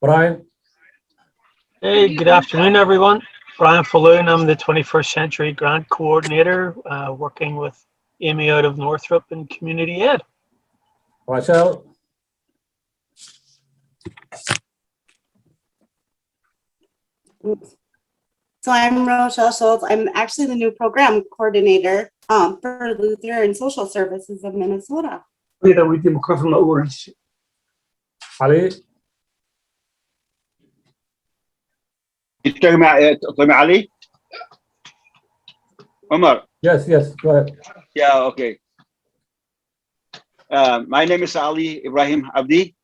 Brian. Hey, good afternoon, everyone. Brian Falloon, I'm the 21st Century Grant Coordinator, working with Amy out of Northrop in Community Ed. Rachel. So I'm Rochelle Schultz. I'm actually the new program coordinator for Lutheran Social Services of Minnesota. Ali. يتكلم مع علي عمر. Yes, go ahead. Yeah, okay. My name is Ali Ibrahim Abdi.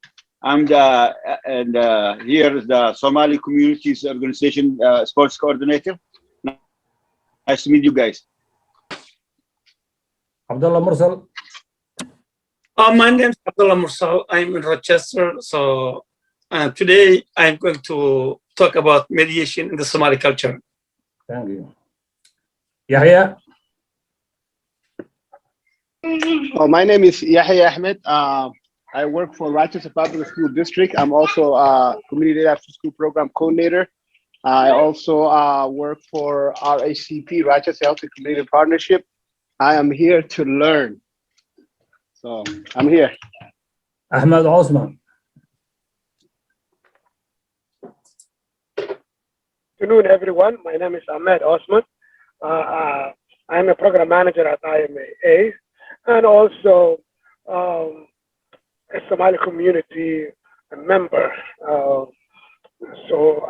I'm here is the Somali Communities Organization Sports Coordinator. Nice to meet you guys. Abdullah Mursal. My name is Abdullah Mursal. I'm in Rochester. So today I'm going to talk about mediation in the Somali culture. Thank you. Yahya. My name is Yahya Ahmed. I work for Rochester Public School District. I'm also a Community After School Program Coordinator. I also work for RACP, Rochester Health and Community Partnership. I am here to learn. So I'm here. Ahmed Osman. Good afternoon, everyone. My name is Ahmed Osman. I'm a program manager at IMA and also a Somali community member.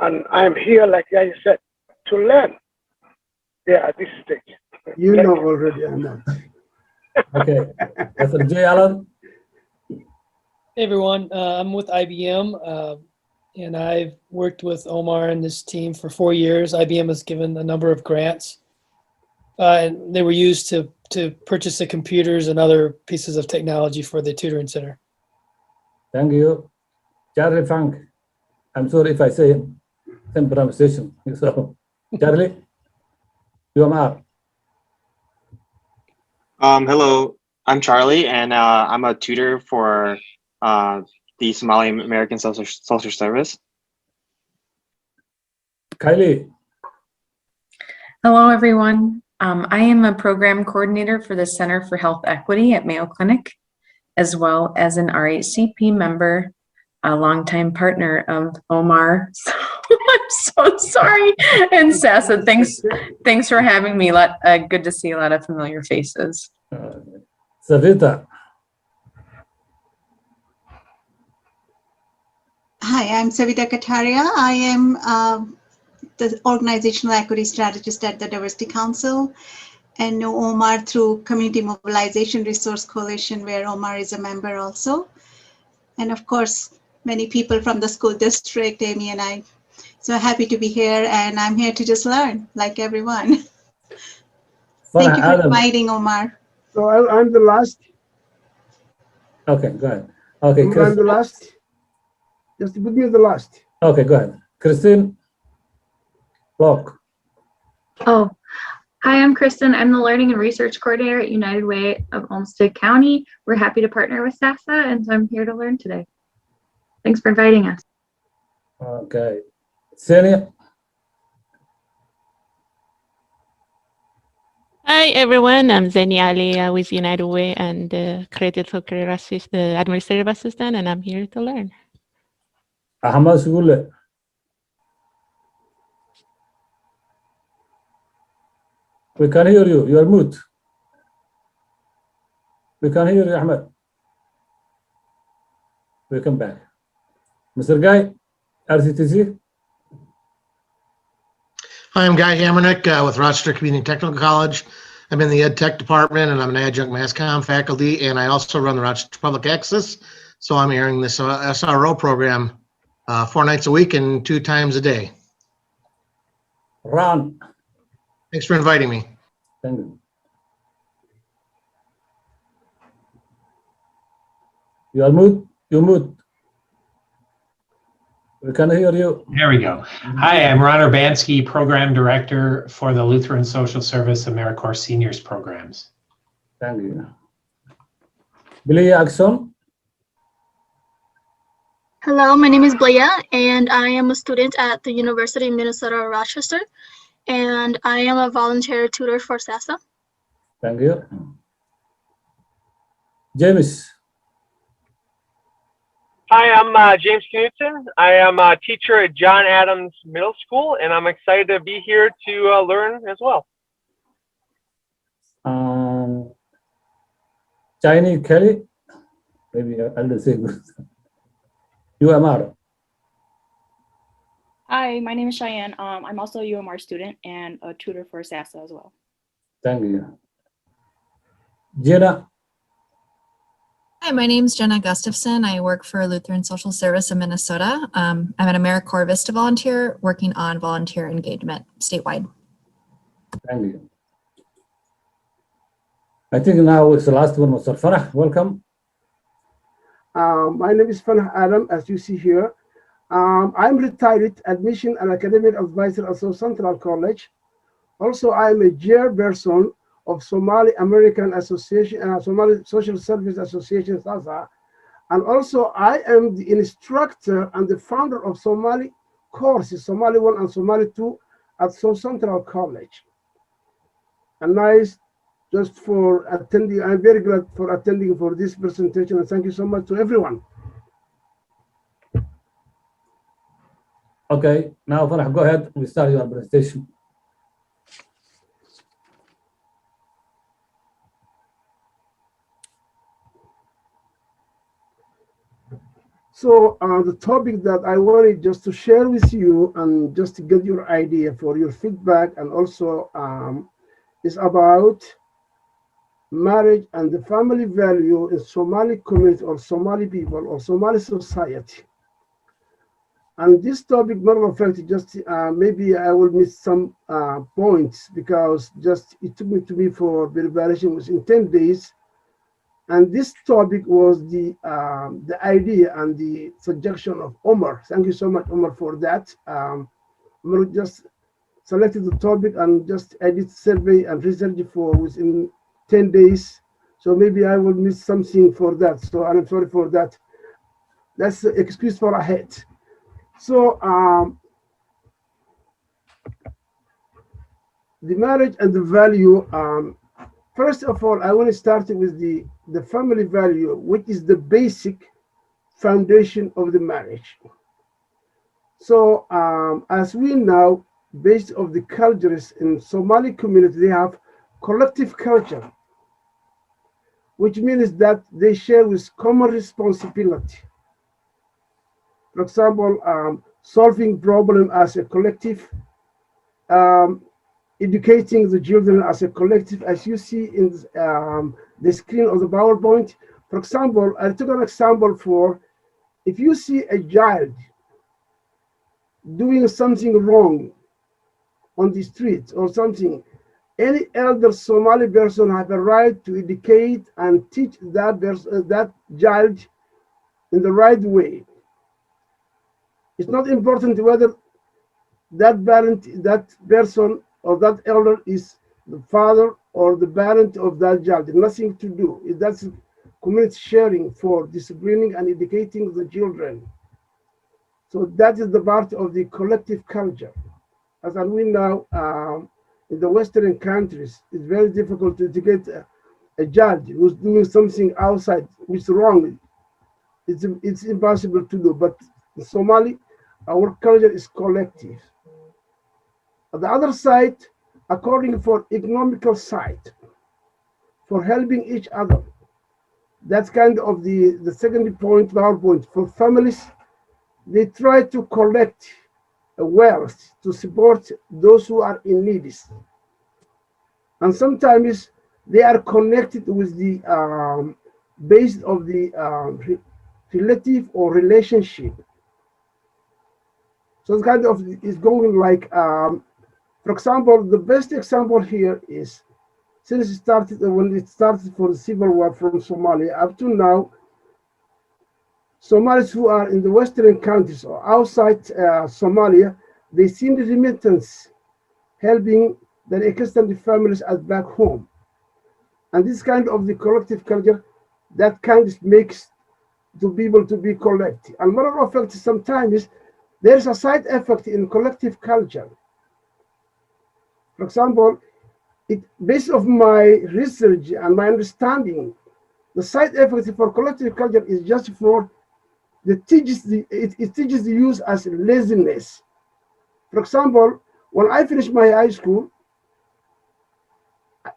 And I'm here, like I said, to learn. Yeah, at this stage. You know already, Ahmed. Okay. Dr. J. Allen. Hey everyone, I'm with IBM and I've worked with Omar and this team for 4 years. IBM has given a number of grants and they were used to purchase the computers and other pieces of technology for the tutoring center. Thank you. Charlie Funk. I'm sorry if I say same pronunciation. So, Charlie, you are up. Hello, I'm Charlie, and I'm a tutor for the Somali American Social Service. Kylie. Hello, everyone. I am a program coordinator for the Center for Health Equity at Mayo Clinic, as well as an RHCP member, a longtime partner of Omar. So, I'm so sorry. And Sasa, thanks for having me. Good to see a lot of familiar faces. Savita. Hi, I'm Savita Kataria. I am the organizational equity strategist at the Diversity Council and know Omar through Community Mobilization Resource Coalition, where Omar is a member also. And of course, many people from the school district, Amy and I. So happy to be here, and I'm here to just learn, like everyone. Thank you for inviting, Omar. So I'm the last. Okay, go ahead. Okay, I'm the last. Just put me the last. Okay, go ahead. Christine Block. Oh, hi, I'm Kristen. I'm the Learning and Research Coordinator at United Way of Olmsted County. We're happy to partner with SASA, and so I'm here to learn today. Thanks for inviting us. Okay. Senia. Hi everyone, I'm Zeni Ali with United Way and Creative Career Administrative Assistant, and I'm here to learn. Ahmad Sugule. We can hear you. You are mute. We can hear you, Ahmed. Welcome back. Mr. Guy, RCTC. Hi, I'm Guy Hammernick with Rochester Community Technical College. I'm in the Ed Tech department and I'm an adjunct mass comm faculty, and I also run the Rochester Public Access. So I'm airing this SRO program 4 nights a week and 2 times a day. Ron. Thanks for inviting me. Thank you. You are mute. You mute. We can hear you. There we go. Hi, I'm Ron Urbanski, Program Director for the Lutheran Social Service AmeriCorps Seniors Programs. Thank you. Billy Axon. Hello, my name is Blaya, and I am a student at the University of Minnesota, Rochester, and I am a volunteer tutor for SASA. Thank you. James. Hi, I'm James Knudsen. I am a teacher at John Adams Middle School, and I'm excited to be here to learn as well. Chinese Kelly. Maybe I'll say good. UMR. Hi, my name is Cheyenne. I'm also a UMR student and a tutor for SASA as well. Thank you. Jenna. Hi, my name is Jenna Gustafson. I work for Lutheran Social Service in Minnesota. I'm an AmeriCorps Vista volunteer working on volunteer engagement statewide. Thank you. I think now it's the last one, Mr. Farah. Welcome. My name is Farah Adam, as you see here. I'm retired admission and academic advisor at South Central College. Also, I am a chairperson of Somali American Association and Somali Social Service Association, SASA. And also, I am the instructor and the founder of Somali courses, Somali 1 and Somali 2 at South Central College. And nice just for attending. I'm very glad for attending for this presentation, and thank you so much to everyone. Okay, now Farah, go ahead. We start your presentation. So the topic that I wanted just to share with you and just to get your idea for your feedback, and also is about marriage and the family value in Somali community or Somali people or Somali society. And this topic, matter of fact, just maybe I will miss some points because just it took me for preparation was in 10 days. And this topic was the idea and the suggestion of Omar. Thank you so much, Omar, for that. Omar just selected the topic and just I did survey and research for within 10 days. So maybe I will miss something for that. So I'm sorry for that. That's the excuse for ahead. So the marriage and the value, first of all, I want to start with the family value, which is the basic foundation of the marriage. So as we know, based on the cultures in Somali community, they have collective culture, which means that they share with common responsibility. For example, solving problem as a collective, educating the children as a collective, as you see in the screen of the PowerPoint. For example, I took an example for if you see a child doing something wrong on the street or something, any elder Somali person have a right to educate and teach that child in the right way. It's not important whether that parent, that person, or that elder is the father or the parent of that child. Nothing to do. That's community sharing for disciplining and educating the children. So that is the part of the collective culture. As we know, in the Western countries, it's very difficult to educate a child who's doing something outside which is wrong. It's impossible to do. But in Somali, our culture is collective. On the other side, according for economical side, for helping each other. That's kind of the second point, PowerPoint. For families, they try to collect wealth to support those who are in need. And sometimes they are connected with the based of the relative or relationship. So it's kind of is going like, for example, the best example here is since it started when it started for the civil war from Somalia up to now, Somalis who are in the Western countries or outside Somalia, they send the remittance helping their extended families at back home. And this kind of the collective culture, that kind of makes to people to be collective. And moral effect, sometimes there's a side effect in collective culture. For example, based on my research and my understanding, the side effect for collective culture is just for it teaches the use as laziness. For example, when I finish my high school,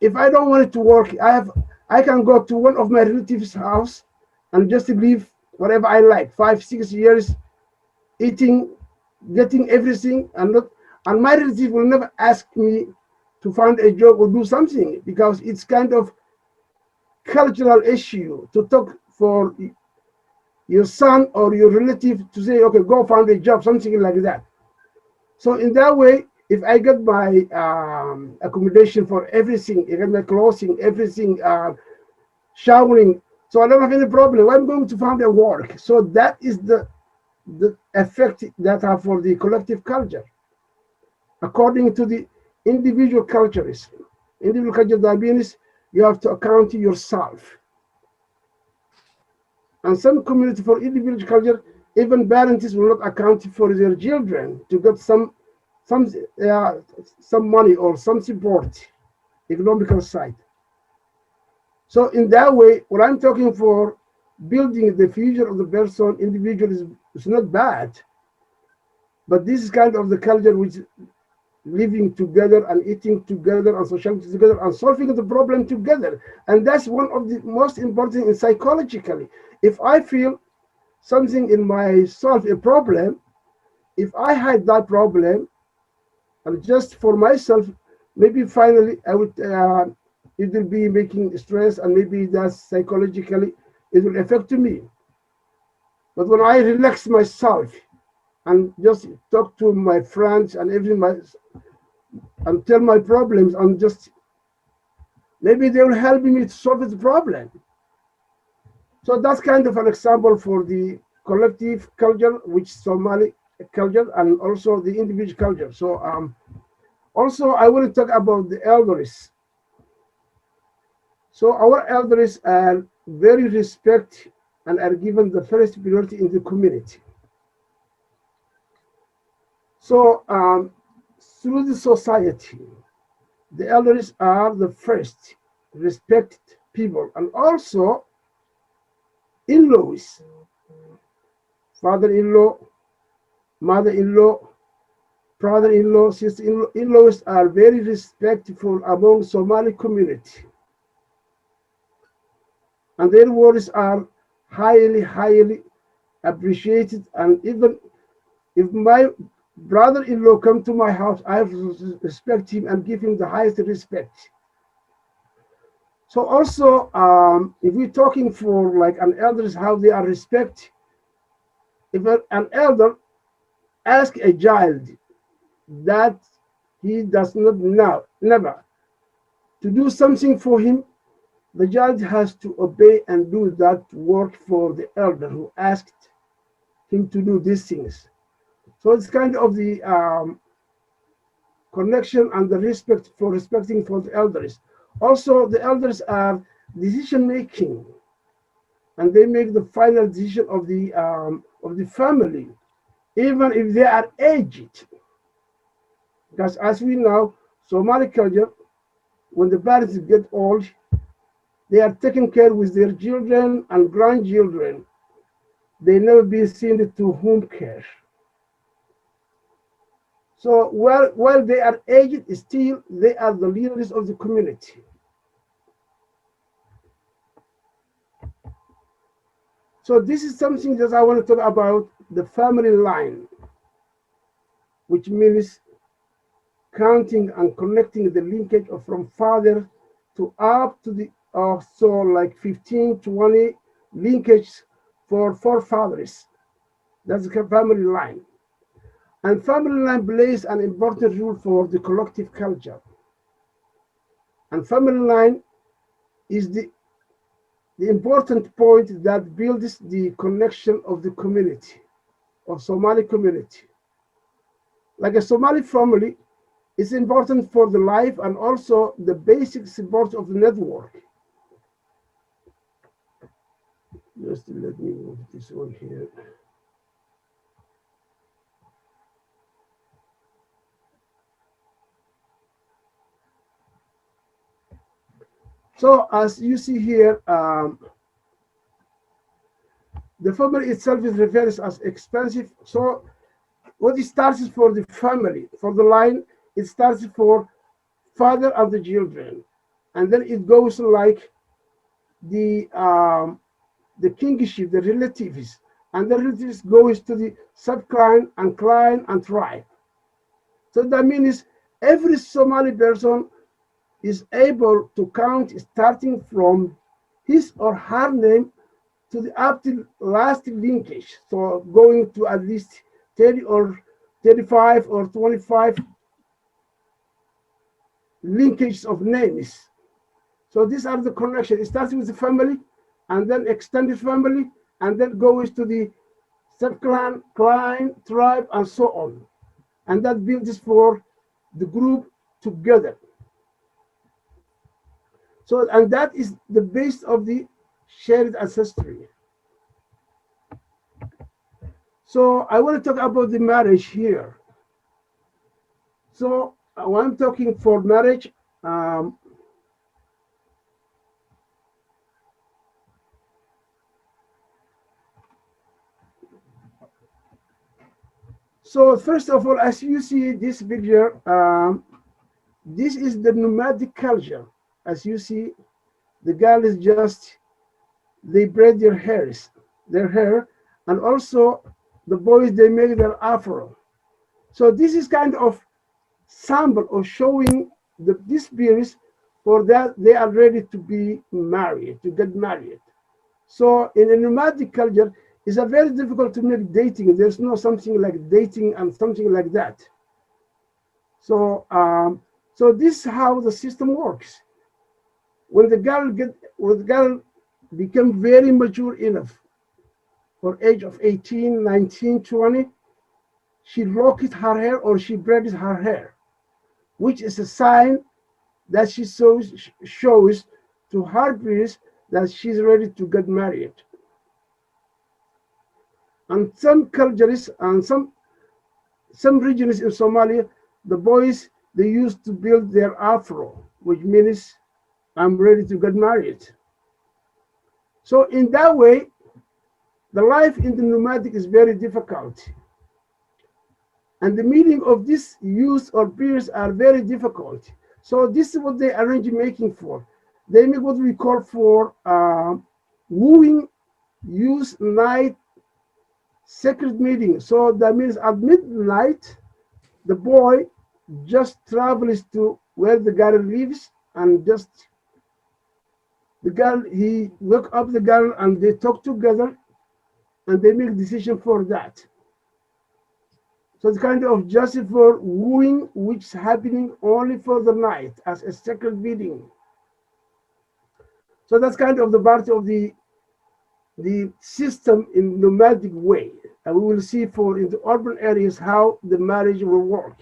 if I don't want it to work, I can go to one of my relatives' house and just live whatever I like, 5-6 years, eating, getting everything, and my relative will never ask me to find a job or do something, because it's kind of cultural issue to talk for your son or your relative to say, okay, go find a job, something like that. So in that way, if I get my accommodation for everything, I get my clothing, everything, showering, so I don't have any problem. I'm going to find a work. So that is the effect that have for the collective culture. According to the individual cultures, that means you have to account yourself. And some community for individual culture, even parents will not account for their children to get some money or some support, economical side. So in that way, what I'm talking for, building the future of the person, individual is not bad, but this is kind of the culture which living together and eating together and socializing together and solving the problem together. And that's one of the most important in psychologically. If I feel something in myself, a problem, if I hide that problem and just for myself, maybe finally I would it will be making stress, and maybe that's psychologically it will affect me. But when I relax myself and just talk to my friends and everything and tell my problems, and just maybe they will help me to solve the problem. So that's kind of an example for the collective culture, which Somali culture, and also the individual culture. So also I want to talk about the elders. So our elders are very respected and are given the first priority in the community. So through the society, the elders are the first respected people, and also in-laws, father-in-law, mother-in-law, brother-in-law, sister-in-law. In-laws are very respectful among Somali community, and their words are highly appreciated. And even if my brother-in-law come to my house, I have to respect him and give him the highest respect. So also, if we're talking for like an elders, how they are respected, if an elder ask a child that he does not know, never, to do something for him, the child has to obey and do that work for the elder who asked him to do these things. So it's kind of the connection and the respecting for the elders. Also, the elders are decision making, and they make the final decision of the family, even if they are aged. Because as we know, Somali culture, when the parents get old, they are taken care with their children and grandchildren. They never be seen to home care. So while they are aged, still they are the leaders of the community. So this is something that I want to talk about, the family line, which means counting and connecting the linkage from father to up to the so like 15, 20 linkage for forefathers. That's the family line. And family line plays an important role for the collective culture. And family line is the important point that builds the connection of the community, of Somali community. Like a Somali family is important for the life and also the basic support of the network. Just let me move this one here. So as you see here, the family itself is referred as expensive. So what it starts for the family, for the line, it starts for father and the children, and then it goes like the kingship, the relatives, and the relatives goes to the sub-clan and tribe. So that means every Somali person is able to count starting from his or her name to the up to last linkage. So going to at least 30 or 35 or 25 linkages of names. So these are the connections. It starts with the family and then extended family and then goes to the sub-clan, clan, tribe, and so on. And that builds for the group together. So, and that is the base of the shared ancestry. So I want to talk about the marriage here. So when I'm talking for marriage, so first of all, as you see this picture, this is the nomadic culture. As you see, the girl is just, they braid their hair, and also the boys, they make their afro. So this is kind of sample of showing these beers for that they are ready to be married, to get married. So in a nomadic culture, it's a very difficult to make dating. There's no something like dating and something like that. So so this is how the system works. When the girl become very mature enough for age of 18, 19, 20, she locked her hair or she braided her hair, which is a sign that she shows to her peers that she's ready to get married. And some cultures and some regions in Somalia, the boys, they used to build their afro, which means I'm ready to get married. So in that way, the life in the nomadic is very difficult. And the meaning of this youth or peers are very difficult. So this is what they arrange making for. They make what we call for wooing youth night secret meeting. So that means at midnight, the boy just travels to where the girl lives and just the girl, he wake up the girl and they talk together and they make decision for that. So it's kind of just for wooing, which is happening only for the night as a secret meeting. So that's kind of the part of the system in nomadic way. And we will see for in the urban areas how the marriage will work.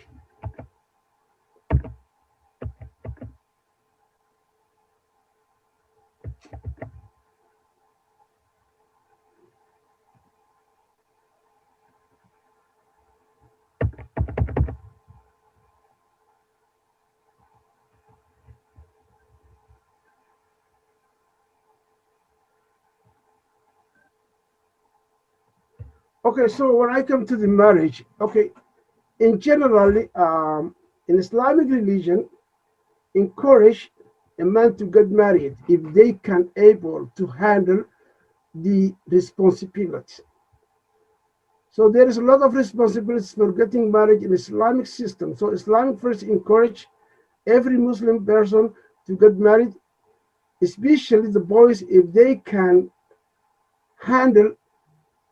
Okay, so when I come to the marriage, okay, in generally, in Islamic religion, encourage a man to get married if they can able to handle the responsibility. So there is a lot of responsibilities for getting married in Islamic system. So Islamic first encourage every Muslim person to get married, especially the boys, if they can handle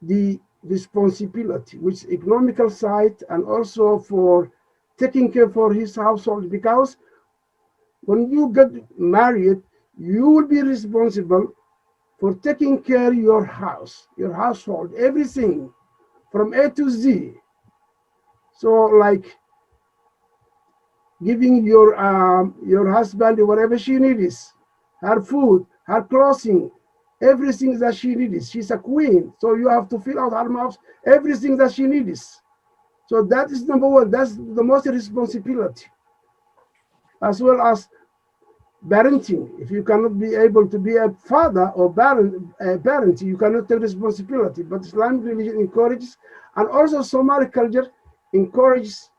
the responsibility, which is economical side and also for taking care for his household. Because when you get married, you will be responsible for taking care of your house, your household, everything from A to Z. So like giving your husband whatever she needs, her food, her clothing, everything that she needs. She's a queen, so you have to fill out her mouth everything that she needs. So that is number one. That's the most responsibility, as well as parenting. If you cannot be able to be a father or parent, you cannot take responsibility. But Islamic religion encourages, and also Somali culture encourages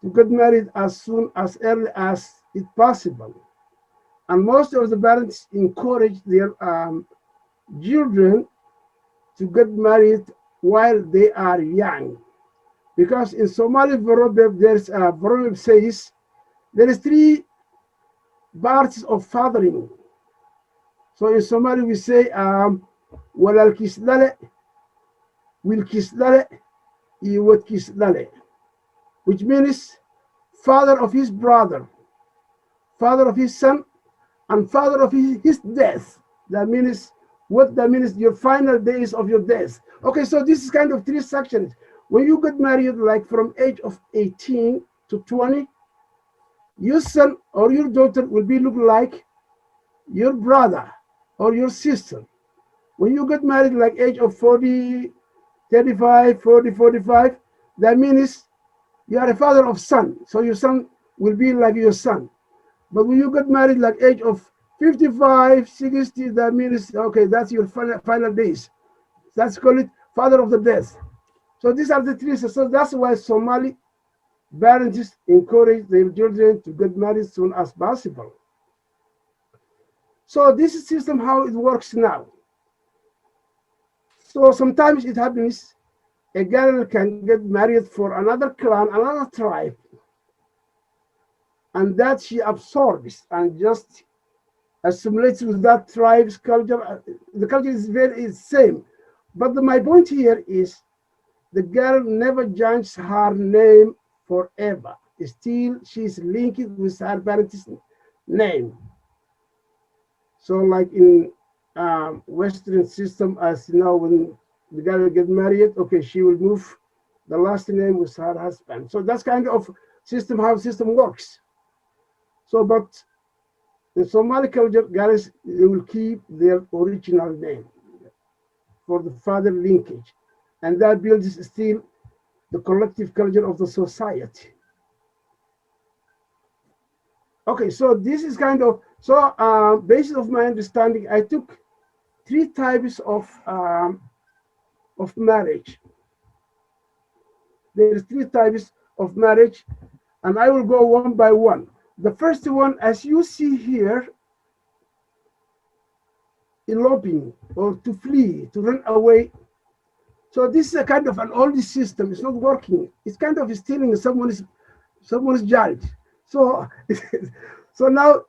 to get married as soon as early as it possible. And most of the parents encourage their children to get married while they are young. Because in Somali proverb, there's a proverb says, there is three parts of fathering. So in Somali we say, walal kisdale, will kisdale, iwat kisdale, which means father of his brother, father of his son, and father of his death. That means, what that means, your final days of your death. Okay, so this is kind of three sections. When you get married, like from age of 18 to 20, your son or your daughter will be look like your brother or your sister. When you get married, like age of 40, 35, 40, 45, that means you are a father of son. So your son will be like your son. But when you get married, like age of 55, 60, that means, okay, that's your final days. That's called it father of the death. So these are the three. So that's why Somali parents encourage their children to get married as soon as possible. So this is system how it works now. So sometimes it happens a girl can get married for another clan, another tribe, and that she absorbs and just assimilates with that tribe's culture. The culture is very same. But my point here is the girl never changes her name forever. Still, she's linked with her parents' name. So like in Western system, as you know, when the girl will get married, okay, she will move the last name with her husband. So that's kind of system, how system works. So, but in Somali culture, girls, they will keep their original name for the father linkage. And that builds still the collective culture of the society. Okay, so this is kind of, so based on my understanding, I took three types of marriage. There's three types of marriage, and I will go one by one. The first one, as you see here, eloping or to flee, to run away. So this is a kind of an old system. It's not working. It's kind of stealing someone's child. So, so now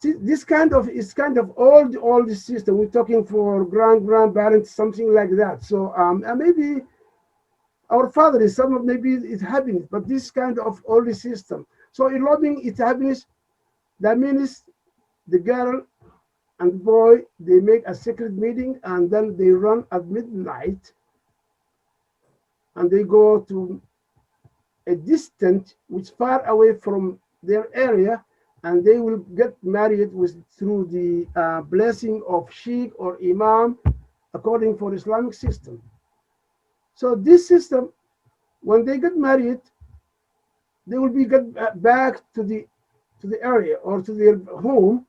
this kind of is kind of old system. We're talking for grandparents, something like that. So maybe our father is some of maybe it's happiness, but this kind of old system. So eloping it's happiness. That means the girl and the boy, they make a secret meeting and then they run at midnight and they go to a distance which far away from their area, and they will get married through the blessing of sheikh or imam according for Islamic system. So this system, when they get married, they will be get back to the area or to their home,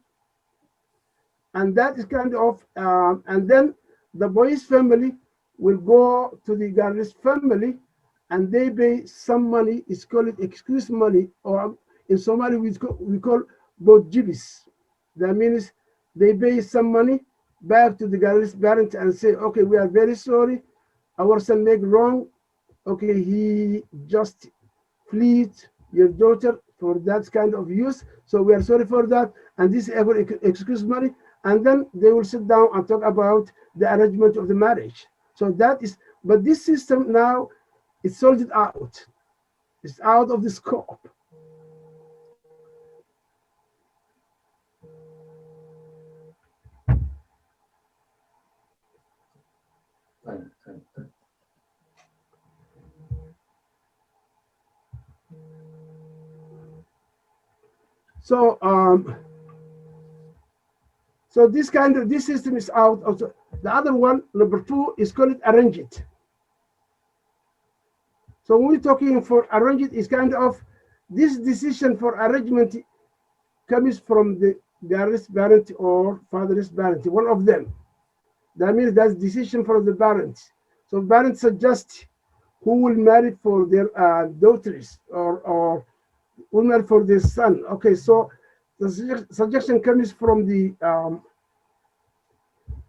and that is kind of and then the boy's family will go to the girl's family and they pay some money. It's called excuse money, or in Somali we call bojibis. That means they pay some money back to the girl's parents and say, okay, we are very sorry, our son made wrong. Okay, he just fleed your daughter for that kind of use, so we are sorry for that, and this is ever excuse money. And then they will sit down and talk about the arrangement of the marriage. So that is, but this system now is sold it out. It's out of the scope. So So this system is out. Also, the other one, number 2, is called arrange it. So when we're talking for arrange it, is kind of this decision for arrangement comes from the girl's parent or father's parent, one of them. That means that's decision for the parents. So parents suggest who will marry for their daughters or will marry for their son. Okay, so the suggestion comes from the.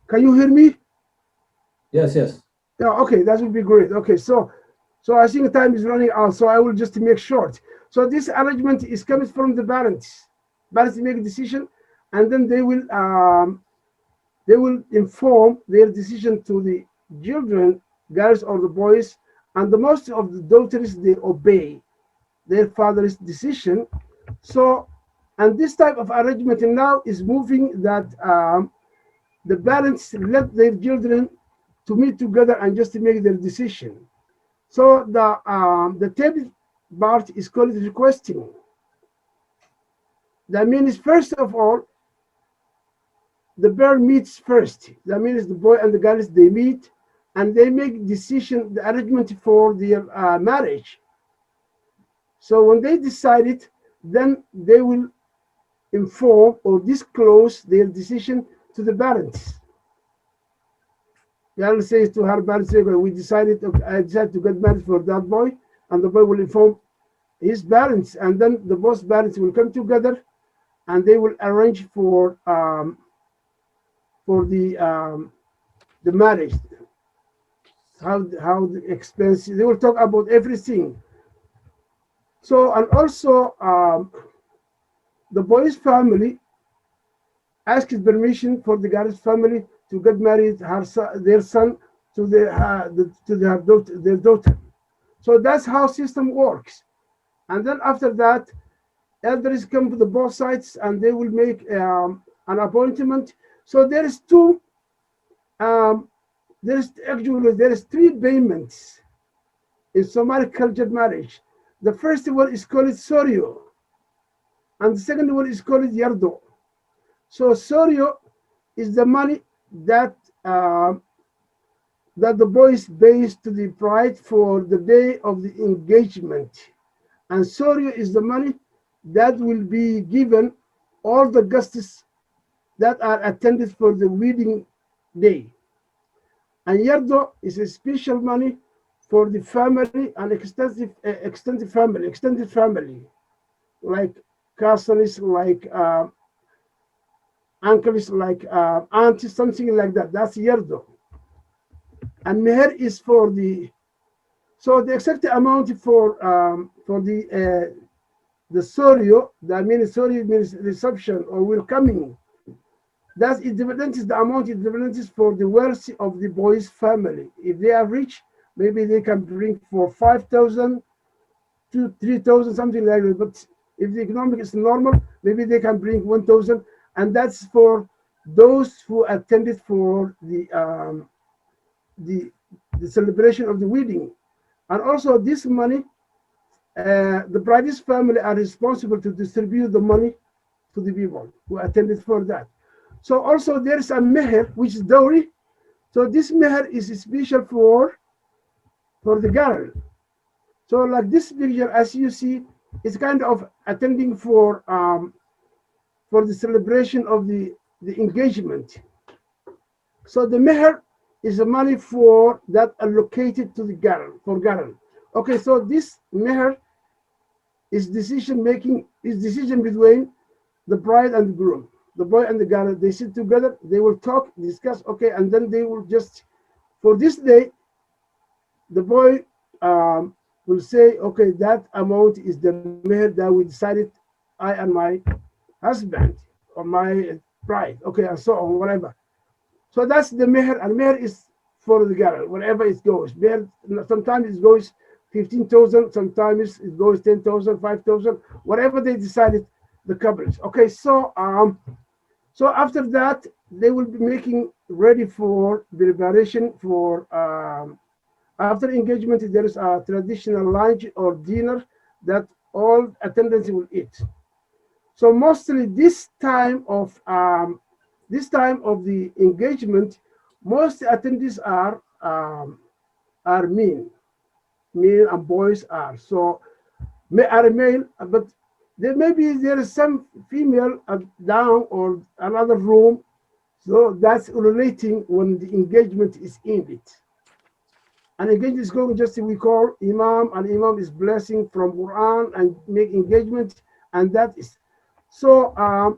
Can you hear me? Yes, yes. Yeah, okay, that would be great. Okay, so I think time is running out, so I will just make short. So this arrangement is coming from the parents. Parents make a decision, and then they will inform their decision to the children, girls or the boys, and the most of the daughters they obey their father's decision. So, and this type of arrangement now is moving that the parents let their children to meet together and just to make their decision. So the third part is called requesting. That means first of all, the pair meets first. That means the boy and the girls they meet and they make decision, the arrangement for their marriage. So when they decide it, then they will inform or disclose their decision to the parents. The girl says to her parents, we decided, I decided to get married for that boy, and the boy will inform his parents, and then the both parents will come together and they will arrange for the marriage, how the expenses, they will talk about everything. So, and also the boy's family asked permission for the girl's family to get married their son to their daughter. So that's how system works. And then after that, elders come to the both sides and they will make an appointment. So there is there is 3 payments in Somali culture marriage. The first one is called Sorio, and the second one is called Yardo. So Sorio is the money that that the boys pays to the bride for the day of the engagement, and Sorio is the money that will be given all the guests that are attended for the wedding day. And Yardo is a special money for the family and extended family, like cousins, like uncles, like aunties, something like that. That's Yardo. And Meher is for the, so the exact amount for the Sorio, that means Sorio means reception or welcoming. That it depends, the amount it depends for the wealth of the boy's family. If they are rich, maybe they can bring for 5,000 to 3,000, something like that. But if the economic is normal, maybe they can bring 1,000, and that's for those who attended for the celebration of the wedding. And also this money, the bride's family are responsible to distribute the money to the people who attended for that. So also there's a meher, which is dowry. So this meher is special for the girl. So like this picture, as you see, it's kind of attending for the celebration of the engagement. So the meher is the money for that allocated to the girl, for girl. Okay, so this meher is decision making, is decision between the bride and the groom. The boy and the girl, they sit together, they will talk, discuss, okay, and then they will just, for this day, the boy will say, okay, that amount is the meher that we decided, I and my husband or my bride, okay, and so on, whatever. So that's the meher, and meher is for the girl, wherever it goes. Meher, sometimes it goes 15,000, sometimes it goes 10,000, 5,000, whatever they decided, the couples. Okay, so so after that, they will be making ready for preparation for after engagement. There is a traditional lunch or dinner that all attendants will eat. So mostly this time of this time of the engagement, most attendees are men and boys are. So are male, but there is some female down or another room. So that's relating when the engagement is ended. And engagement is going just we call Imam, and Imam is blessing from Quran and make engagement, and that is. So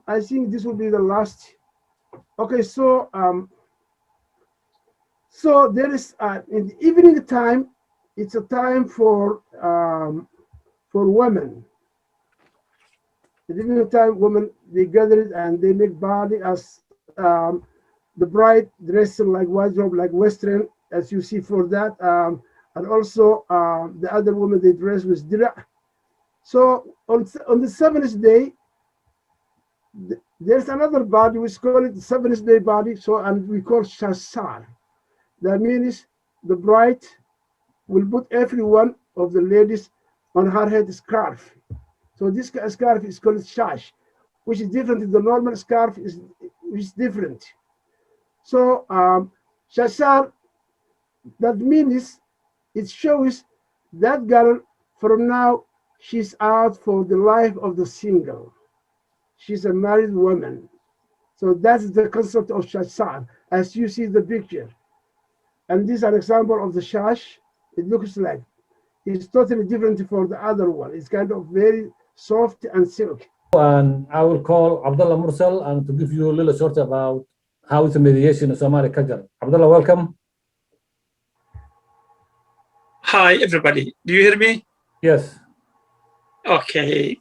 I think this will be the last. Okay, so so there is in the evening time, it's a time for women. The evening time, women they gather and they make body as the bride dressed like wardrobe, like Western, as you see for that, and also the other women they dress with dira. So on the seventh day, there's another body we call it the seventh day body. So and we call shasar. That means the bride will put every one of the ladies on her head scarf. So this scarf is called shash, which is different than the normal scarf, which is different. So shashar, that means it shows that girl from now she's out for the life of the single. She's a married woman. So that's the concept of shashar, as you see the picture. And this is an example of the shash. It looks like it's totally different for the other one. It's kind of very soft and silk. And I will call Abdullah Mursal and to give you a little short about how is the mediation in Somali culture. Abdullah, welcome. Hi, everybody. Do you hear me? Yes. Okay.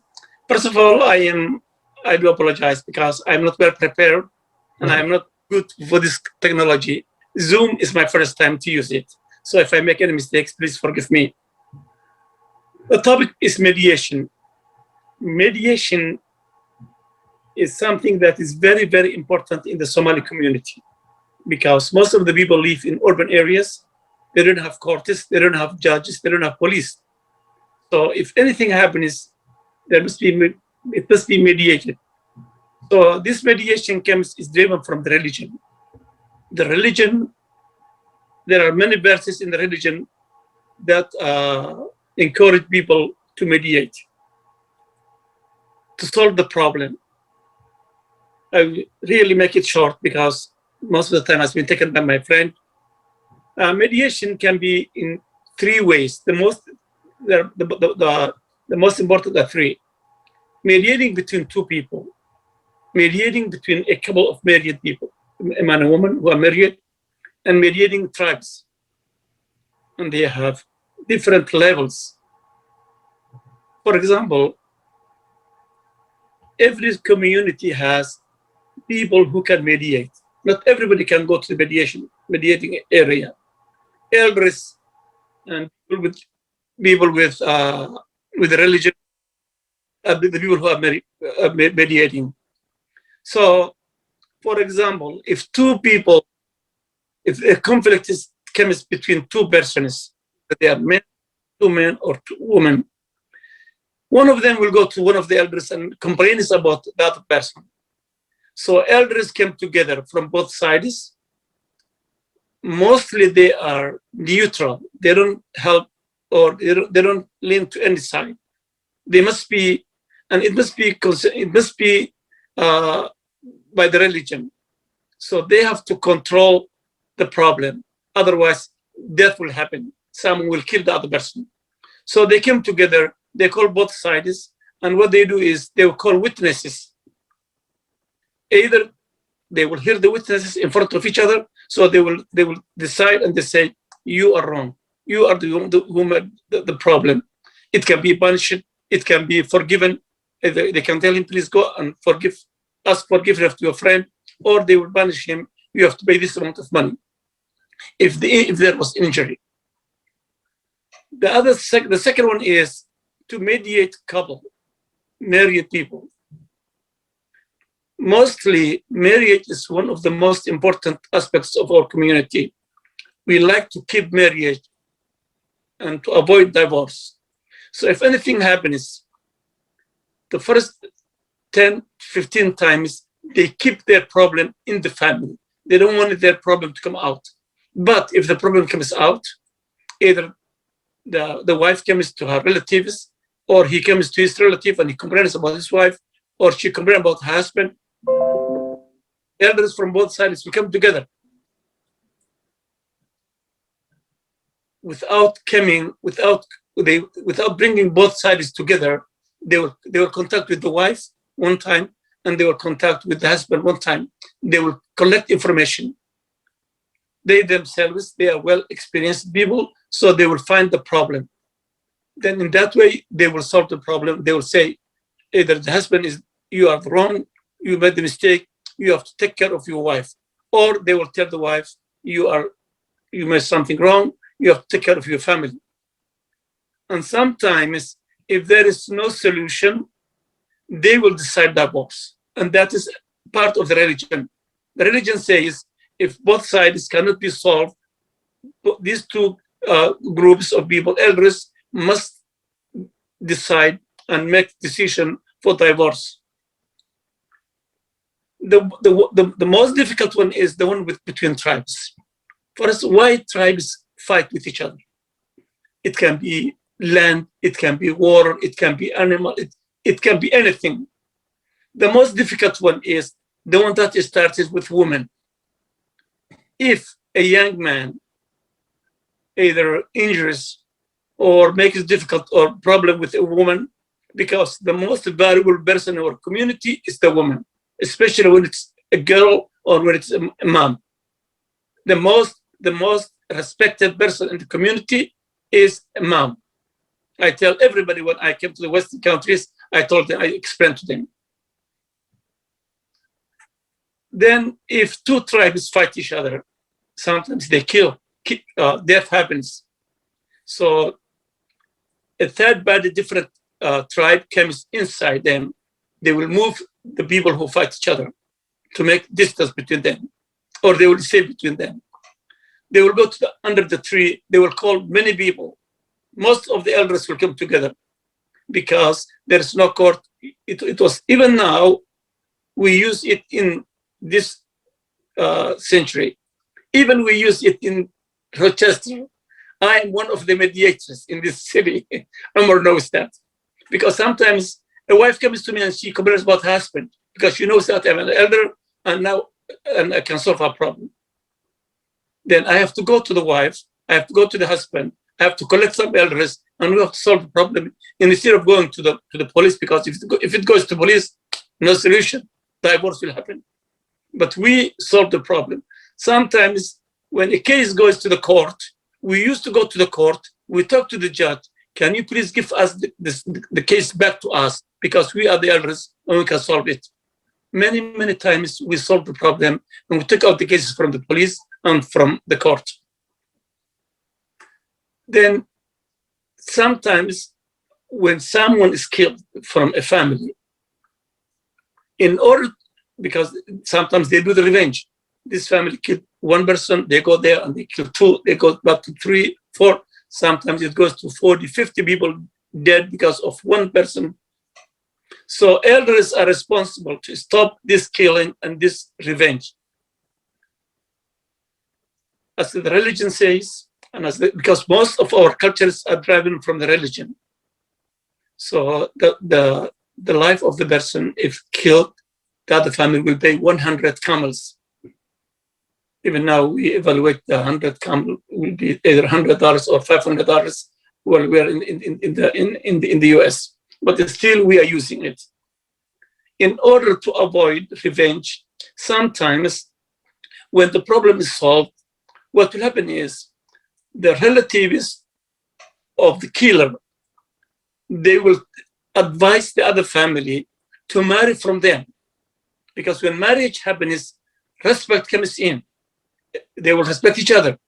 First of all, I do apologize because I'm not well prepared and I'm not good for this technology. Zoom is my first time to use it. So if I make any mistakes, please forgive me. The topic is mediation. Mediation is something that is very, very important in the Somali community because most of the people live in urban areas. They don't have courts, they don't have judges, they don't have police. So if anything happens, it must be mediated. So this mediation is driven from the religion. The religion, there are many verses in the religion that encourage people to mediate, to solve the problem. I really make it short because most of the time has been taken by my friend. Mediation can be in three ways. The most important are three. Mediating between two people, mediating between a couple of married people, a man and woman who are married, and mediating tribes. And they have different levels. For example, every community has people who can mediate. Not everybody can go to the mediating area. Elders and people with religion, the people who are mediating. So, for example, if a conflict comes between two persons, they are two men or two women, one of them will go to one of the elders and complains about the other person. So elders came together from both sides. Mostly they are neutral. They don't help or they don't lean to any side. They must be, and it must be by the religion. So they have to control the problem. Otherwise, death will happen. Someone will kill the other person. So they came together. They call both sides, and what they do is they will call witnesses. Either they will hear the witnesses in front of each other, so they will decide and they say, you are wrong. You are the problem. It can be punished. It can be forgiven. They can tell him, please go and ask forgiveness to your friend, or they will punish him. You have to pay this amount of money if there was injury. The second one is to mediate couple, married people. Mostly, marriage is one of the most important aspects of our community. We like to keep marriage and to avoid divorce. So if anything happens, the first 10, 15 times, they keep their problem in the family. They don't want their problem to come out. But if the problem comes out, either the wife comes to her relatives, or he comes to his relative and he complains about his wife, or she complains about her husband. Elders from both sides will come together without bringing both sides together. They will contact with the wife one time, and they will contact with the husband one time. They will collect information. They themselves, they are well experienced people, so they will find the problem. Then in that way, they will solve the problem. They will say, either the husband is, you are wrong, you made the mistake, you have to take care of your wife. Or they will tell the wife, you made something wrong, you have to take care of your family. And sometimes, if there is no solution, they will decide divorce. And that is part of the religion. The religion says, if both sides cannot be solved, these two groups of people, elders, must decide and make decision for divorce. The most difficult one is the one between tribes. First, why tribes fight with each other? It can be land, it can be water, it can be animal, it can be anything. The most difficult one is the one that started with women. If a young man either injures or makes it difficult or problem with a woman, because the most valuable person in our community is the woman, especially when it's a girl or when it's a mom. The most respected person in the community is a mom. I tell everybody when I came to the Western countries, I explained to them. Then if two tribes fight each other, sometimes they kill, death happens. So a third party, different tribe comes inside them. They will move the people who fight each other to make distance between them, or they will stay between them. They will go to under the tree. They will call many people. Most of the elders will come together because there is no court. It was, even now, we use it in this century. Even we use it in Rochester. I am one of the mediators in this city. Amor knows that. Because sometimes a wife comes to me and she complains about her husband because she knows that I'm an elder and I can solve her problem. Then I have to go to the wife, I have to go to the husband, I have to collect some elders, and we have to solve the problem instead of going to the police, because if it goes to police, no solution, divorce will happen. But we solve the problem. Sometimes when a case goes to the court, we used to go to the court, we talk to the judge, can you please give us the case back to us, because we are the elders and we can solve it. Many, many times we solve the problem and we take out the cases from the police and from the court. Then sometimes when someone is killed from a family, because sometimes they do the revenge. This family killed one person, they go there and they kill two, they go back to 3, 4. Sometimes it goes to 40, 50 people dead because of one person. So elders are responsible to stop this killing and this revenge. As the religion says, and because most of our cultures are driven from the religion. So the life of the person, if killed, the other family will pay 100 camels. Even now, we evaluate the 100 camel will be either $100 or $500 when we are in the US. But still, we are using it. In order to avoid revenge, sometimes when the problem is solved, what will happen is the relatives of the killer, they will advise the other family to marry from them. Because when marriage happens, respect comes in. They will respect each other.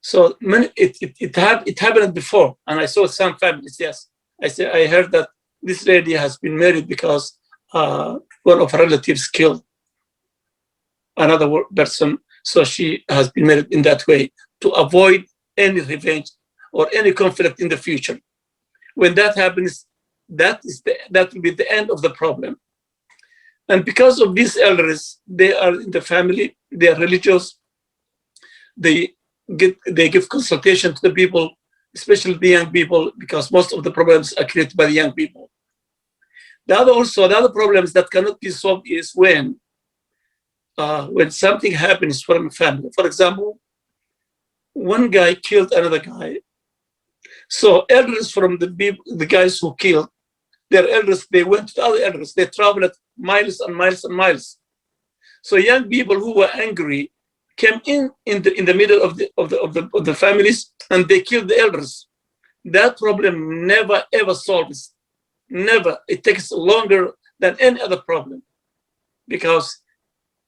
So it happened before, and I saw some families. Yes, I heard that this lady has been married because one of her relatives killed another person, so she has been married in that way to avoid any revenge or any conflict in the future. When that happens, that will be the end of the problem. And because of these elders, they are in the family, they are religious, they give consultation to the people, especially the young people, because most of the problems are created by the young people. The other problems that cannot be solved is when something happens from a family. For example, one guy killed another guy. So elders from the guys who killed their elders, they went to the other elders. They traveled miles and miles and miles. So young people who were angry came in the middle of the families, and they killed the elders. That problem never ever solves. Never. It takes longer than any other problem. Because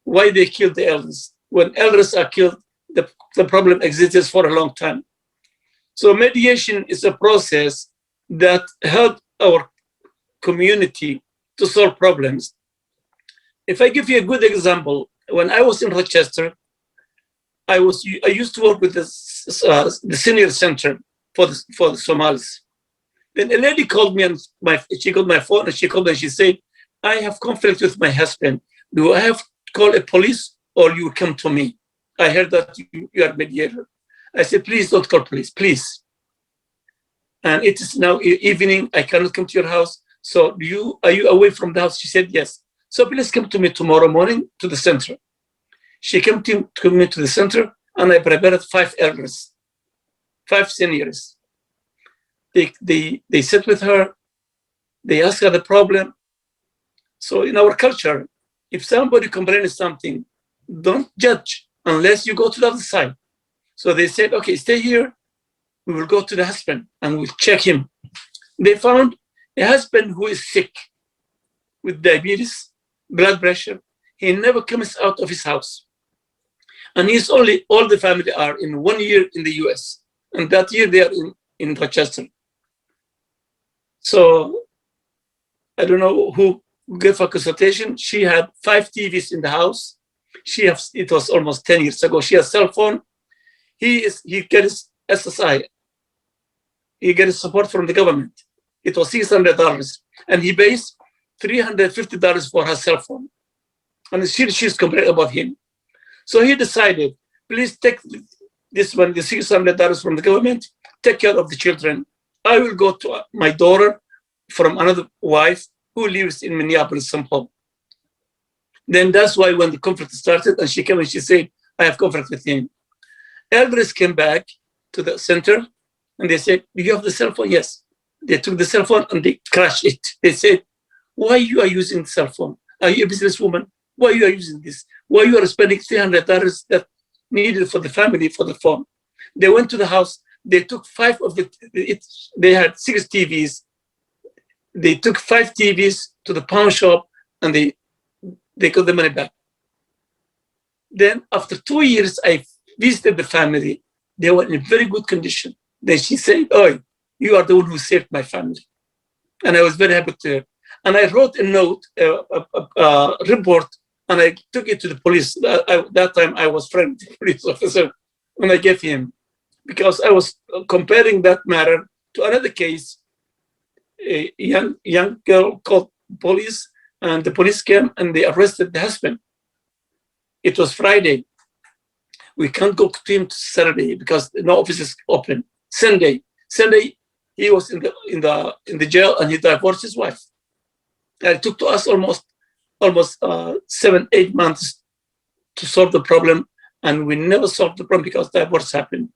why they kill the elders? When elders are killed, the problem exists for a long time. So mediation is a process that helps our community to solve problems. If I give you a good example, when I was in Rochester, I used to work with the senior center for the Somalis. Then a lady called me, and she called my phone, and she called me and she said, I have conflict with my husband. Do I have to call a police, or you come to me? I heard that you are mediator. I said, please don't call police, please. And it is now evening, I cannot come to your house. So are you away from the house? She said, yes. So please come to me tomorrow morning to the center. She came to me to the center, and I prepared 5 elders, 5 seniors. They sat with her, they asked her the problem. So in our culture, if somebody complains something, don't judge unless you go to the other side. So they said, okay, stay here. We will go to the husband and we'll check him. They found a husband who is sick with diabetes, blood pressure. He never comes out of his house. And all the family are in 1 year in the US. And that year they are in Rochester. So I don't know who gave her consultation. She had 5 TVs in the house. It was almost 10 years ago. She has a cell phone. He gets SSI. He gets support from the government. It was $600. And he pays $350 for her cell phone. And she's complaining about him. So he decided, please take this one, the $600 from the government, take care of the children. I will go to my daughter from another wife who lives in Minneapolis, St. Paul. Then that's why when the conflict started, and she came and she said, I have conflict with him. Elders came back to the center and they said, do you have the cell phone? Yes. They took the cell phone and they crashed it. They said, why you are using the cell phone? Are you a businesswoman? Why you are using this? Why you are spending $300 that needed for the family for the phone? They went to the house. They took 5 of they had 6 TVs. They took 5 TVs to the pawn shop and they got the money back. Then after 2 years, I visited the family. They were in very good condition. Then she said, oh, you are the one who saved my family. And I was very happy to hear. And I wrote a note, a report, and I took it to the police. That time I was friend with the police officer, and I gave him, because I was comparing that matter to another case. A young girl called police, and the police came and they arrested the husband. It was Friday. We can't go to him Saturday because no office is open. Sunday, he was in the jail and he divorced his wife. And it took to us almost 7-8 months to solve the problem, and we never solved the problem because divorce happened.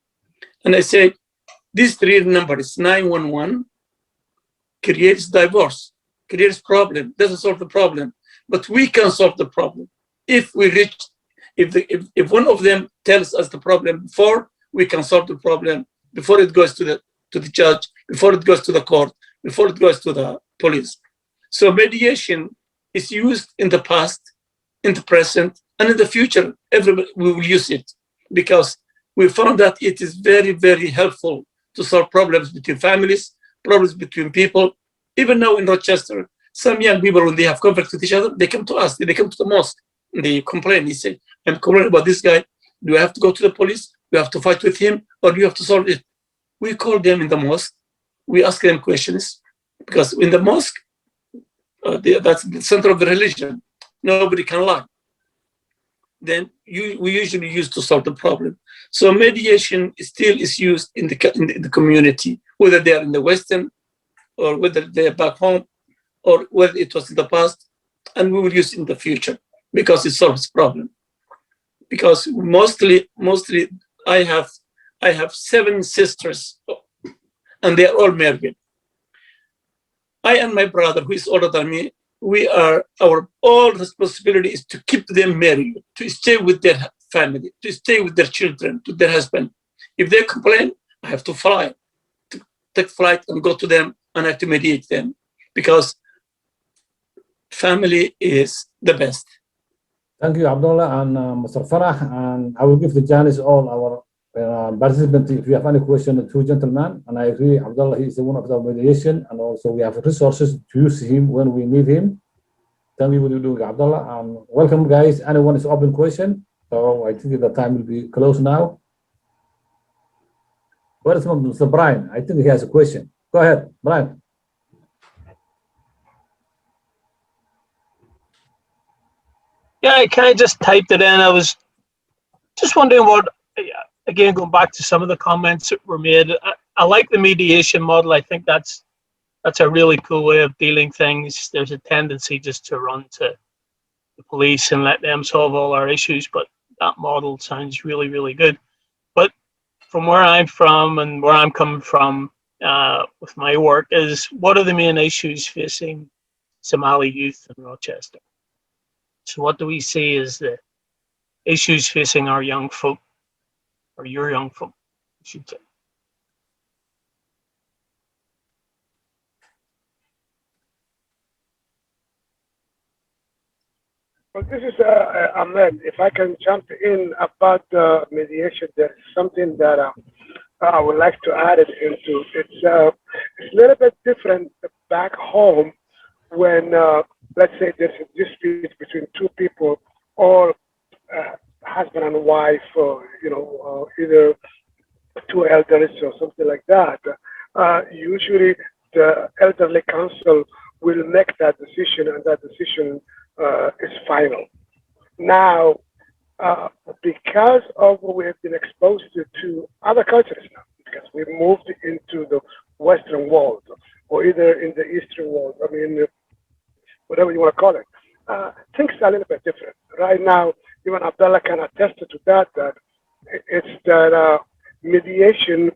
And I said, these 3 numbers, 911, creates divorce, creates problem, doesn't solve the problem, but we can solve the problem if we reach. If one of them tells us the problem before, we can solve the problem before it goes to the judge, before it goes to the court, before it goes to the police. So mediation is used in the past, in the present, and in the future. Everybody will use it because we found that it is very, very helpful to solve problems between families, problems between people. Even now in Rochester, some young people, when they have conflict with each other, they come to us, they come to the mosque, and they complain. They say, I'm complaining about this guy. Do I have to go to the police? Do I have to fight with him? Or do you have to solve it? We call them in the mosque. We ask them questions because in the mosque, that's the center of the religion. nobody can lie, then we usually use to solve the problem. So mediation still is used in the community, whether they are in the Western or whether they are back home or whether it was in the past, and we will use it in the future because it solves problem. Because mostly I have 7 sisters and they are all married. I and my brother, who is older than me, our all responsibility is to keep them married, to stay with their family, to stay with their children, to their husband. If they complain, I have to fly, to take flight and go to them, and I have to mediate them, because family is the best. Thank you, Abdullah and Mr. Farah. And I will give the chance all our participants if you have any question, the 2 gentlemen. And I agree, Abdullah, he is the one of the mediation, and also we have resources to use him when we need him. Tell me what you do, Abdullah. And welcome, guys. Anyone is open question? So I think the time will be close now. Where is Mr. Brian? I think he has a question. Go ahead, Brian. Yeah, I kind of just typed it in. I was just wondering what, again, going back to some of the comments that were made. I like the mediation model. I think that's a really cool way of dealing things. There's a tendency just to run to the police and let them solve all our issues, but that model sounds really, really good. But from where I'm from and where I'm coming from with my work is, what are the main issues facing Somali youth in Rochester? So what do we see as the issues facing our young folk, or your young folk, I should say? Well, this is Ahmed. If I can jump in about mediation, there's something that I would like to add it into. It's a little bit different back home when, let's say, there's a dispute between 2 people, or husband and wife, or either 2 elders or something like that. Usually, the elderly council will make that decision, and that decision is final. Now, because of what we have been exposed to other cultures now, because we moved into the Western world, or either in the Eastern world, I mean, whatever you want to call it, things are a little bit different. Right now, even Abdullah can attest to that, that it's that mediation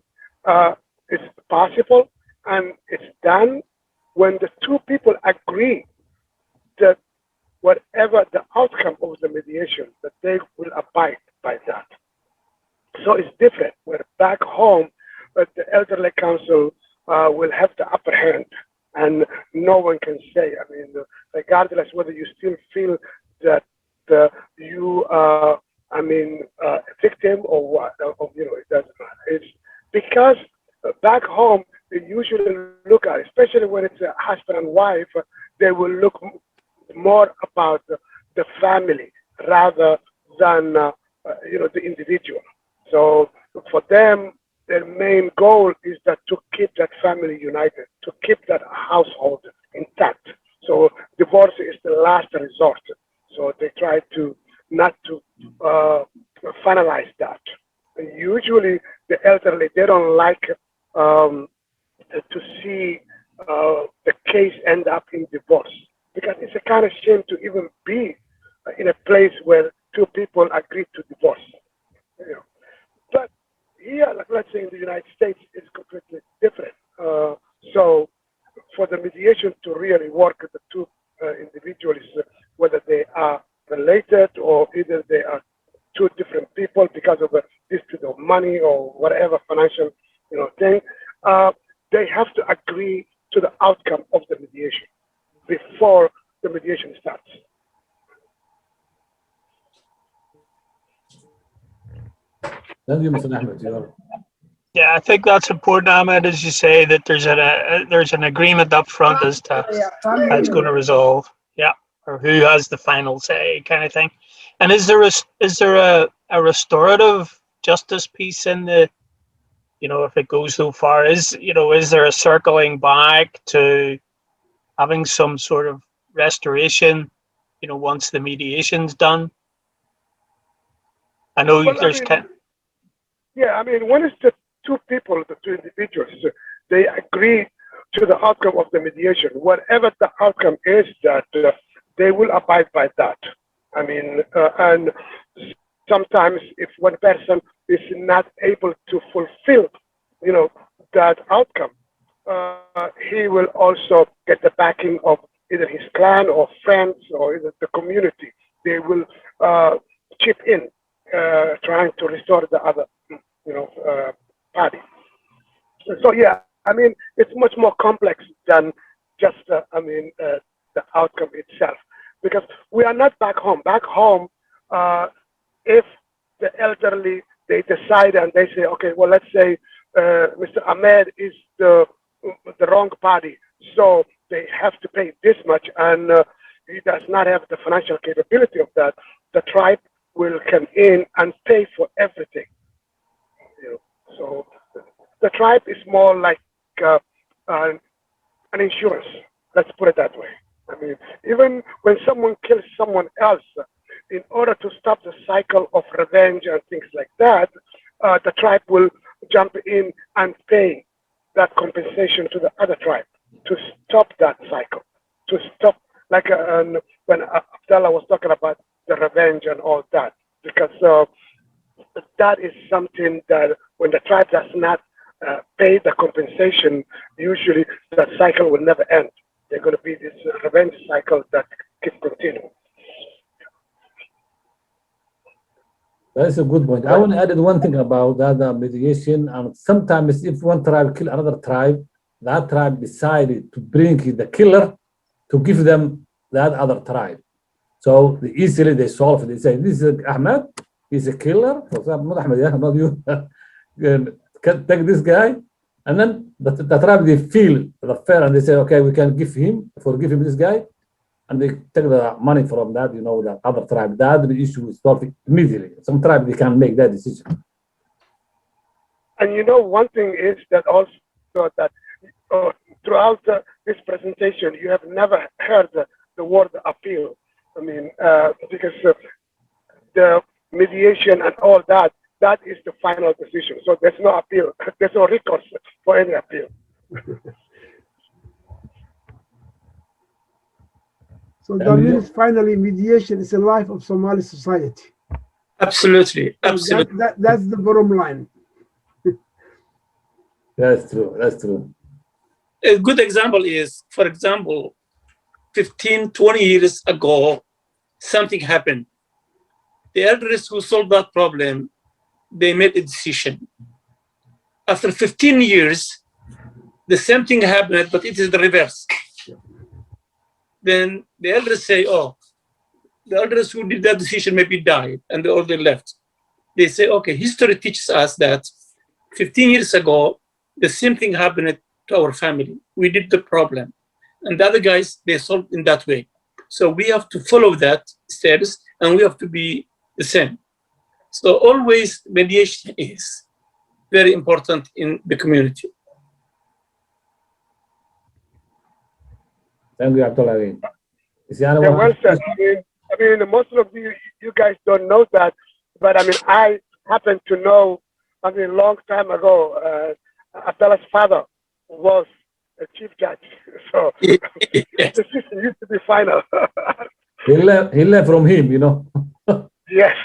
is possible, and it's done when the 2 people agree that whatever the outcome of the mediation, that they will abide by that. So it's different. Where back home, but the elderly council will have the upper hand, and no one can say. I mean, regardless whether you still feel that you are, a victim or what, it doesn't matter. It's because back home they usually look at, especially when it's a husband and wife, they will look more about the family rather than the individual. So for them, their main goal is that to keep that family united, to keep that household intact. So divorce is the last resort. So they try to not to finalize that. And usually the elderly, they don't like to see the case end up in divorce, because it's a kind of shame to even be in a place where 2 people agree to divorce. But here, like, let's say in the United States, it's completely different. So for the mediation to really work, the 2 individuals, whether they are related or either they are 2 different people because of a dispute of money or whatever financial thing, they have to agree to the outcome of the mediation before the mediation starts. Thank you, Mr. Ahmed. Yeah, I think that's important, Ahmed, as you say, that there's an agreement up front as to how it's going to resolve. Yeah, or who has the final say, kind of thing. And is there a restorative justice piece in the, if it goes so far? Is there a circling back to having some sort of restoration once the mediation's done? I know Well, there's yeah, I mean, when it's the two people, the two individuals, they agree to the outcome of the mediation, whatever the outcome is, that they will abide by that. I mean, and sometimes if one person is not able to fulfill, that outcome, he will also get the backing of either his clan or friends or either the community. They will chip in, trying to restore the other, party. So yeah, I mean, it's much more complex than just, the outcome itself, because we are not back home. Back home, if the elderly, they decide and they say, okay, well, let's say Mr. Ahmed is the wrong party, so they have to pay this much, and he does not have the financial capability of that. The tribe will come in and pay for everything. So the tribe is more like an insurance. Let's put it that way. I mean, even when someone kills someone else, in order to stop the cycle of revenge and things like that, the tribe will jump in and pay that compensation to the other tribe to stop that cycle, to stop, like when Abdallah was talking about the revenge and all that, because that is something that when the tribe does not pay the compensation, usually that cycle will never end. There's going to be this revenge cycle that keeps continuing. That's a good point. I want to add one thing about that mediation. And sometimes if one tribe kill another tribe, that tribe decided to bring the killer to give them that other tribe. So easily they solve it. They say, this is Ahmed, he's a killer. For example, not Ahmed, yeah, not you. Take this guy. And then the tribe, they feel the fair and they say, okay, we can forgive him this guy. And they take the money from that, that other tribe. That the issue is solved immediately. Some tribe, they can make that decision. And one thing is that also that throughout this presentation, you have never heard the word appeal. I mean, because the mediation and all that, that is the final decision. So there's no appeal. There's no recourse for any appeal. So that means finally mediation is a life of Somali society. Absolutely, So absolutely. That's the bottom line. That's true, that's true. A good example is, for example, 15, 20 years ago, something happened. The elders who solved that problem, they made a decision. After 15 years, the same thing happened, but it is the reverse. Then the elders say, oh, the elders who did that decision maybe died and they all they left. They say, okay, history teaches us that 15 years ago, the same thing happened to our family. We did the problem. And the other guys, they solved in that way. So we have to follow that steps and we have to be the same. So always mediation is very important in the community. Thank you, Abdullah. Yeah, well said. I mean, most of you guys don't know that, but I mean, I happen to know, a long time ago, Abdullah's father was a chief judge. So the system used to be final. He left from him, Yes.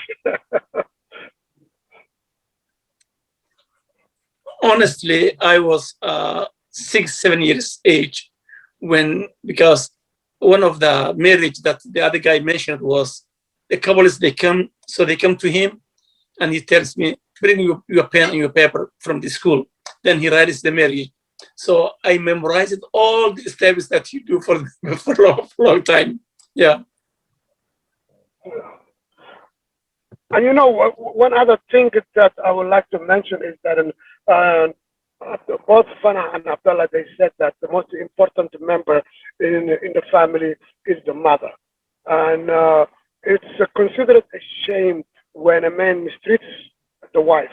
Honestly, I was 6, 7 years age because one of the marriage that the other guy mentioned was the couples, they come to him and he tells me, bring your pen and your paper from the school. Then he writes the marriage. So I memorized all the steps that you do for a long time. Yeah. And one other thing that I would like to mention is that both Fana and Abdullah, they said that the most important member in the family is the mother. And it's considered a shame when a man mistreats the wife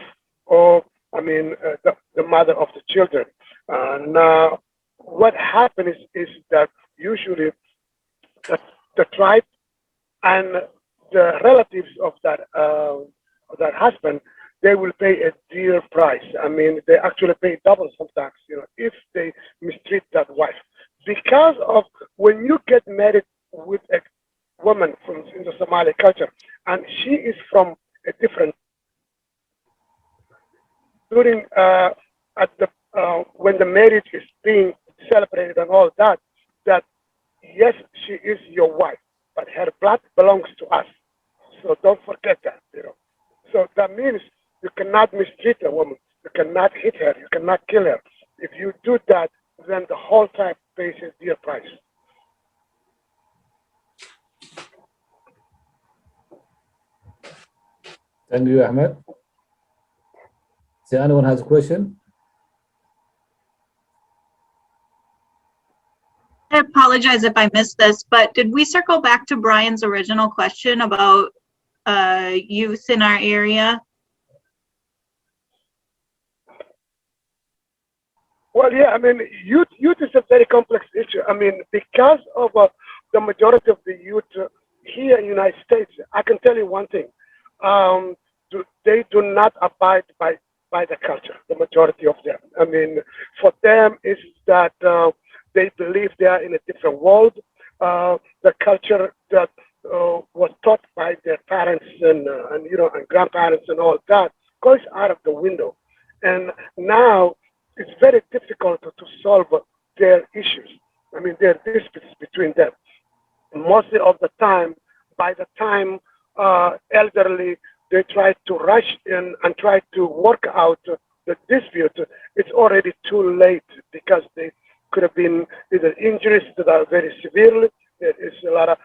or, the mother of the children. And what happens is that usually the tribe and the relatives of that husband, they will pay a dear price. I mean, they actually pay double sometimes, if they mistreat that wife. Because of when you get married with a woman from in the Somali culture, and she is from a different during at the when the marriage is being celebrated and all that, that yes, she is your wife, but her blood belongs to us. So don't forget that. So that means you cannot mistreat a woman. You cannot hit her. You cannot kill her. If you do that, then the whole tribe pays a dear price. Thank you, Ahmed. So anyone has a question? I apologize if I missed this, but did we circle back to Brian's original question about youth in our area? Well, yeah, I mean, youth is a very complex issue. I mean, because of the majority of the youth here in the United States, I can tell you one thing. They do not abide by the culture, the majority of them. I mean, for them, it's that they believe they are in a different world. The culture that was taught by their parents and grandparents and all that goes out of the window. And now it's very difficult to solve their issues. I mean, there are disputes between them. Mostly of the time, by the time elderly, they try to rush in and try to work out the dispute, it's already too late because they could have been either injuries that are very severely. There is a lot of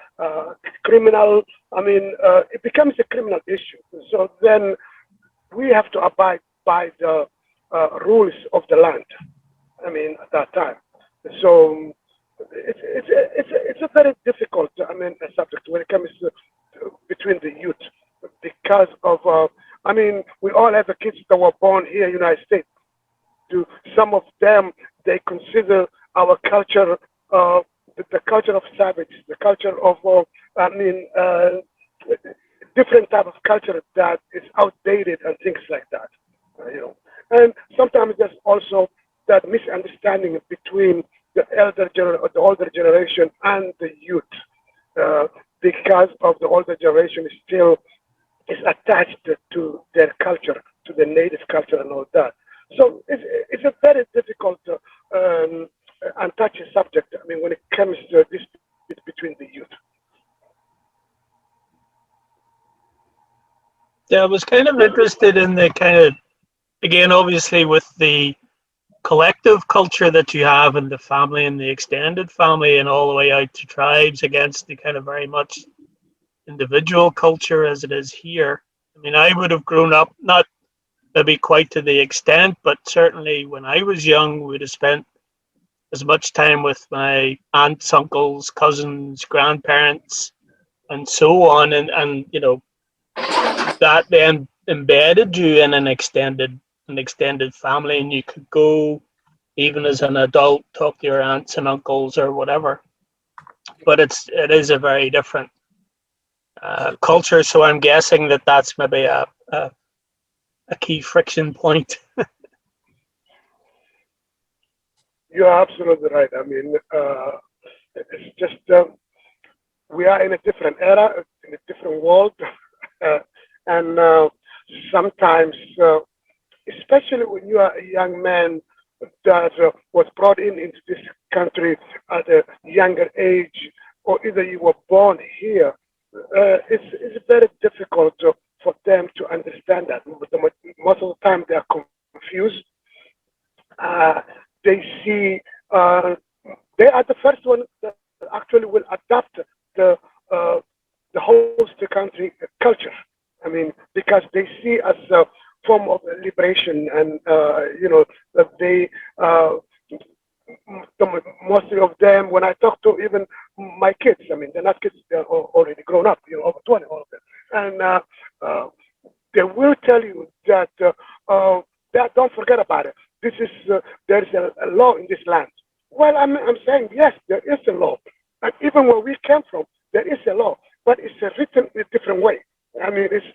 criminal, it becomes a criminal issue. So then we have to abide by the rules of the land. I mean, at that time. So it's a very difficult, subject when it comes to between the youth because of, we all have the kids that were born here in the United States. Some of them, they consider our culture, the culture of savage, the culture of, different type of culture that is outdated and things like that. And sometimes there's also that misunderstanding between the older generation and the youth, because of the older generation still is attached to their culture, to the native culture and all that. So it's a very difficult and touchy subject. When it comes to this between the youth. Yeah, I was kind of interested in the kind of, again, obviously with the collective culture that you have in the family and the extended family and all the way out to tribes against the kind of very much individual culture as it is here. I would have grown up, not maybe quite to the extent, but certainly when I was young, we'd have spent as much time with my aunts, uncles, cousins, grandparents, and so on. And that then embedded you in an extended family, and you could go even as an adult, talk to your aunts and uncles or whatever. But it is a very different culture, so I'm guessing that's maybe a key friction point. You're absolutely right. It's just we are in a different era, in a different world, and sometimes, especially when you are a young man that was brought into this country at a younger age, or either you were born here, it's very difficult for them to understand that. Most of the time, they are confused. They see they are the first one that actually will adopt the host country culture. Because they see as a form of liberation, and that they mostly of them. When I talk to even my kids, they're not kids; they're already grown up, over 20, all of them, and they will tell you that don't forget about it. This is there is a law in this land. Well, I'm saying yes, there is a law, and even where we came from, there is a law. but it's written in a different way. I mean, it's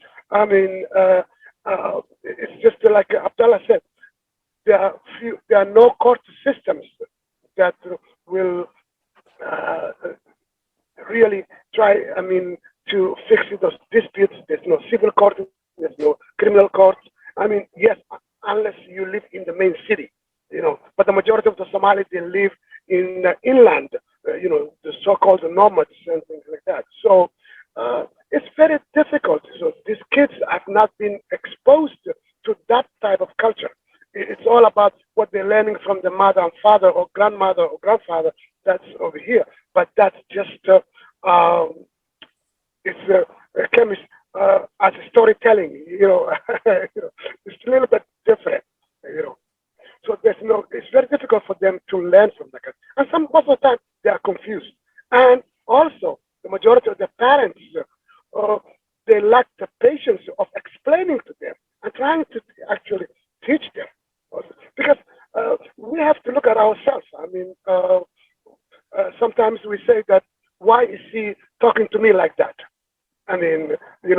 just like Abdullah said. There are no court systems that will really try, to fix those disputes. There's no civil court, there's no criminal court. Yes, unless you live in the main city, but the majority of the Somalis, they live in the inland, the so-called nomads and things like that. So it's very difficult. So these kids have not been exposed to that type of culture. It's all about what they're learning from the mother and father or grandmother or grandfather that's over here. But that's just, it's a chemist as a storytelling, it's a little bit different, So it's very difficult for them to learn from that. And most of the time, they are confused. And also, the majority of the parents, they lack the patience of explaining to them and trying to actually teach them. Because we have to look at ourselves. Sometimes we say that, why is he talking to me like that?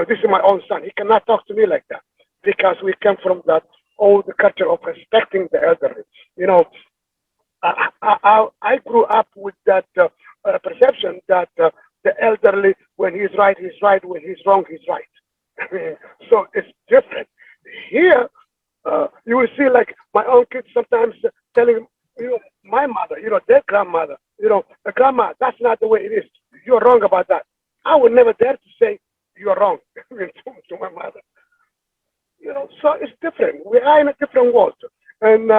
This is my own son. He cannot talk to me like that because we come from that old culture of respecting the elderly. I grew up with that perception that the elderly, when he's right, he's right. When he's wrong, he's right. So it's different. Here, you will see like my own kids sometimes telling, my mother, their grandmother, grandma, that's not the way it is. You're wrong about that. I would never dare to say you're wrong to my mother. So it's different. We are in a different world. And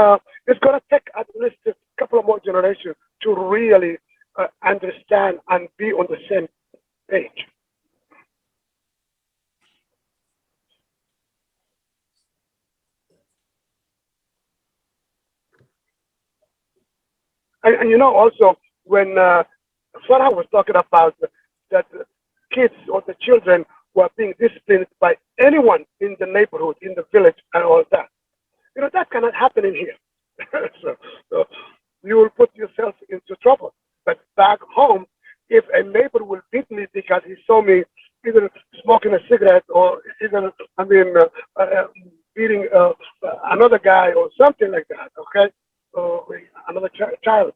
it's going to take at least a couple of more generations to really understand and be on the same page. And also, when Farah was talking about that kids or the children were being disciplined by anyone in the neighborhood, in the village, and all that. That cannot happen in here. so you will put yourself into trouble. But back home, if a neighbor will beat me because he saw me either smoking a cigarette or either, beating another guy or something like that, okay? Another child.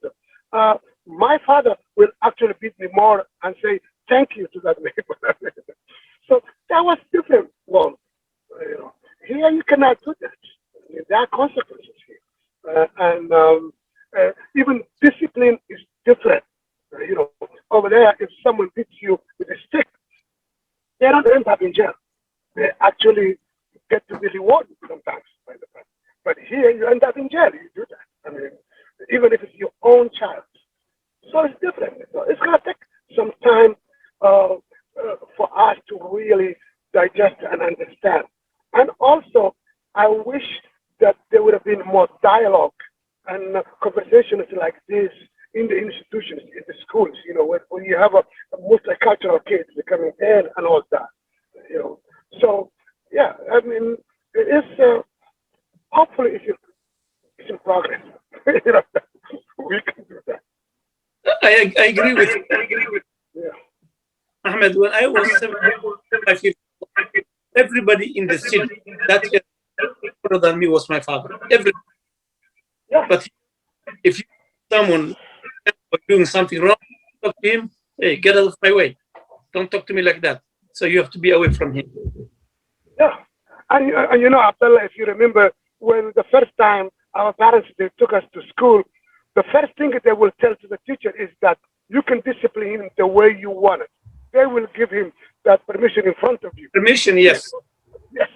My father will actually beat me more and say thank you to that neighbor. So that was different. Well, here you cannot do that. There are consequences here, even discipline is different. Over there, if someone beats you with a stick, they don't end up in jail. They actually get to be rewarded sometimes by the person. But here you end up in jail. You do that. Even if it's your own child. So it's different. So it's going to take some time for us to really digest and understand. And also, I wish that there would have been more dialogue and conversations like this in the institutions, in the schools, when you have a multicultural kids coming in and all that, So, yeah, it is, hopefully it's in progress. We can do that. I agree with you. Yeah. Ahmed, when I was 5 years old, everybody in the city that is older than me was my father. Everybody. Yeah. But if you someone doing something wrong, talk to him, hey, get out of my way. Don't talk to me like that. So you have to be away from him. Yeah. And Abdullah, if you remember, when the first time our parents, they took us to school, the first thing that they will tell to the teacher is that you can discipline him the way you want it. They will give him that permission in front of you. Permission, yes. Yes.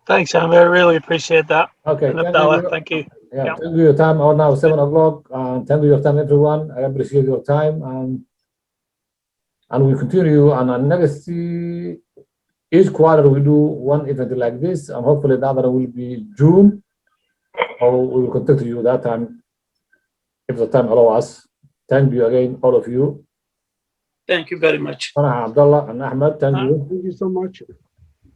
Thanks, Amir. I really appreciate that. Okay, And Abdallah, thank you. Yeah, Yeah. thank you for your time. Oh, now 7 o'clock. Thank you for your time, everyone. I appreciate your time. And we continue on our next each quarter we do one event like this, and hopefully the other will be June. Or we will contact you that time if the time allows us. Thank you again, all of you. Thank you very much. Abdullah and Ahmed, thank you. Thank you so much.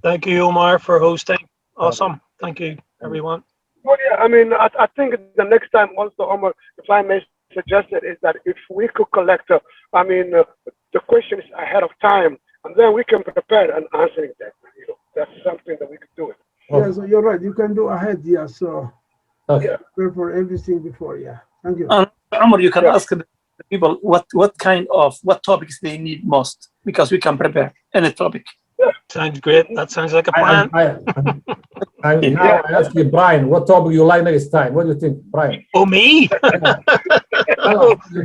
Thank you, Omar, for hosting. Awesome. Thank you, everyone. Well, yeah, I mean, I think the next time also, Omar, if I may suggest it, is that if we could collect, the questions ahead of time, and then we can prepare and answering them. You know, that's something that we could do. Yeah, so you're right. You can do ahead, yeah. So Okay. prepare for everything before, yeah. Thank you. Omar, you can ask the people what topics they need most, because we can prepare any topic. Sounds great. That sounds like a plan. Now I ask you, Brian, what topic you like next time? What do you think, Brian? Oh, me?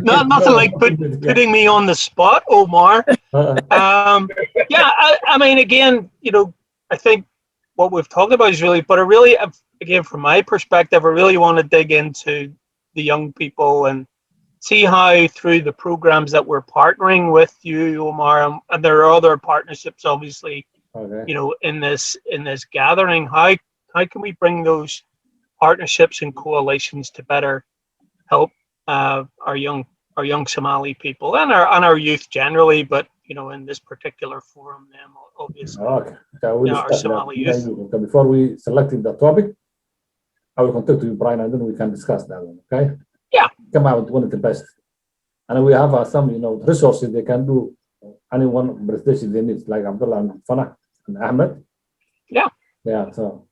Nothing like putting me on the spot, Omar. Yeah, I mean, again, you know, I think what we've talked about is really, but I really, again, from my perspective, I really want to dig into the young people and see how through the programs that we're partnering with you, Omar, and there are other partnerships, obviously, you know, in this gathering, how can we bring those partnerships and coalitions to better help our young Somali people and our youth generally, but you know, in this particular forum, them obviously, Okay. We'll our Somali youth. Okay, before we selected the topic, I will contact you, Brian, and then we can discuss that one. Okay. Yeah. Come out with one of the best, and we have some, you know, resources they can do. Any one presentation they need, like Abdullah and Fana and Ahmed. Yeah. Yeah. So